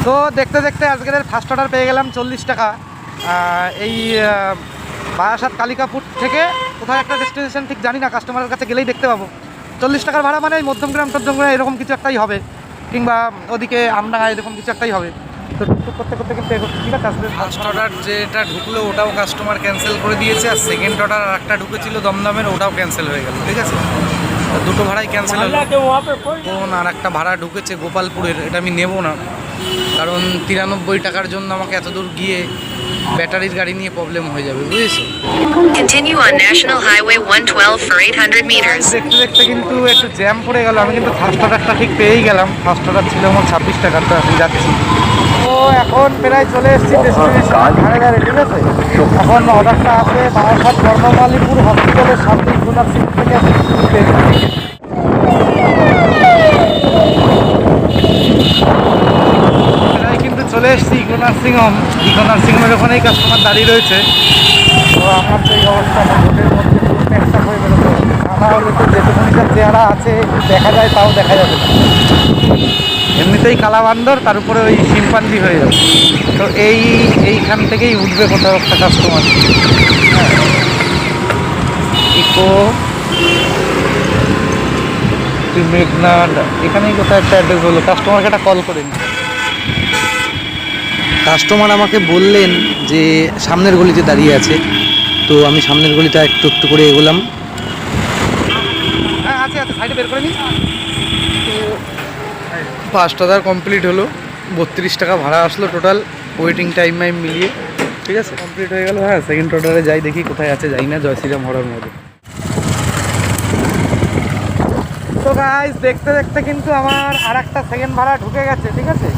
তো দেখতে দেখতে আজকের ফার্স্ট অর্ডার পেয়ে গেলাম 40 টাকা। এই বারাসাত কালিকাপুর থেকে কোথাও একটা ডেস্টিনেশন ঠিক জানি না, কাস্টমারের কাছে গেলেই দেখতে পাবো। 40 টাকার ভাড়া মানে মধ্যমগ্রাম টধ্যমগ্রাম এরকম কিছু একটাই হবে, কিংবা ওদিকে আমডাঙ্গা এরকম কিছু একটাই হবে। তো টুকটুক করতে করতে কিন্তু ঠিক আছে। আসলে ফার্স্ট অর্ডার যেটা ঢুকলো ওটাও কাস্টমার ক্যান্সেল করে দিয়েছে, আর সেকেন্ড অর্ডার আর একটা ঢুকেছিল দমদমের, ওটাও ক্যান্সেল হয়ে গেল। ঠিক আছে, দুটো ভাড়াই ক্যান্সেল হলো। কোন আর একটা ভাড়া ঢুকেছে গোপালপুরের, এটা আমি নেব না, কারণ 93 টাকার জন্য আমাকে এত দূর গিয়ে ব্যাটারির গাড়ি নিয়ে প্রবলেম হয়ে যাবে, বুঝেছো? Continue on National Highway 112 for 800 meters. দেখতে দেখতে কিন্তু একটু জ্যাম পড়ে গেল। আমি কিন্তু ফার্স্ট অর্ডারটা ঠিক পেয়েই গেলাম। ফার্স্ট অর্ডার ছিল আমার 26 টাকার, তো এখন যাচ্ছি। তো এখন প্রায় চলে এসেছি ডেস্টিনেশন ধারে। ঠিক আছে, এখন অর্ডারটা আছে বারাসাত কর্মমালীপুর হসপিটালের সামনে গুনার সিং থেকে কিন্তু চলে এসেছি ইকো নার্সিংহোমের ওখানেই কাস্টমার দাঁড়িয়ে রয়েছে। তো আমার তো এই অবস্থা, ভোটের মধ্যে পুরো একটা হয়ে বেরোতে হবে, না হলে তো যেটুকুনিটা চেহারা আছে দেখা যায় তাও দেখা যাবে না। এমনিতেই কালাবান্দর, তার উপরে ওই শিম্পাঞ্জি হয়ে যাবে। তো এইখান থেকেই উঠবে কোথাও একটা কাস্টমার। হ্যাঁ, ইকো মেঘনাড এখানেই কোথাও একটা অ্যাড্রেস হলো। কাস্টমারকে একটা কল করে নি। কাস্টমার আমাকে বললেন যে সামনের গলিতে দাঁড়িয়ে আছে, তো আমি সামনের গলিতে একটু একটু করে এগোলাম। হ্যাঁ আছে, সাইডে বের করে নিই। ফার্স্ট অর্ডার কমপ্লিট হলো, 32 টাকা ভাড়া আসলো টোটাল, ওয়েটিং টাইম মিলিয়ে। ঠিক আছে, কমপ্লিট হয়ে গেল। হ্যাঁ, সেকেন্ড অর্ডারে যাই, দেখি কোথায় আছে, যাই না, জয় শ্রীরাম হরার মধ্যে। তো গাইস দেখতে দেখতে কিন্তু আমার আর একটা সেকেন্ড ভাড়া ঢুকে গেছে। ঠিক আছে,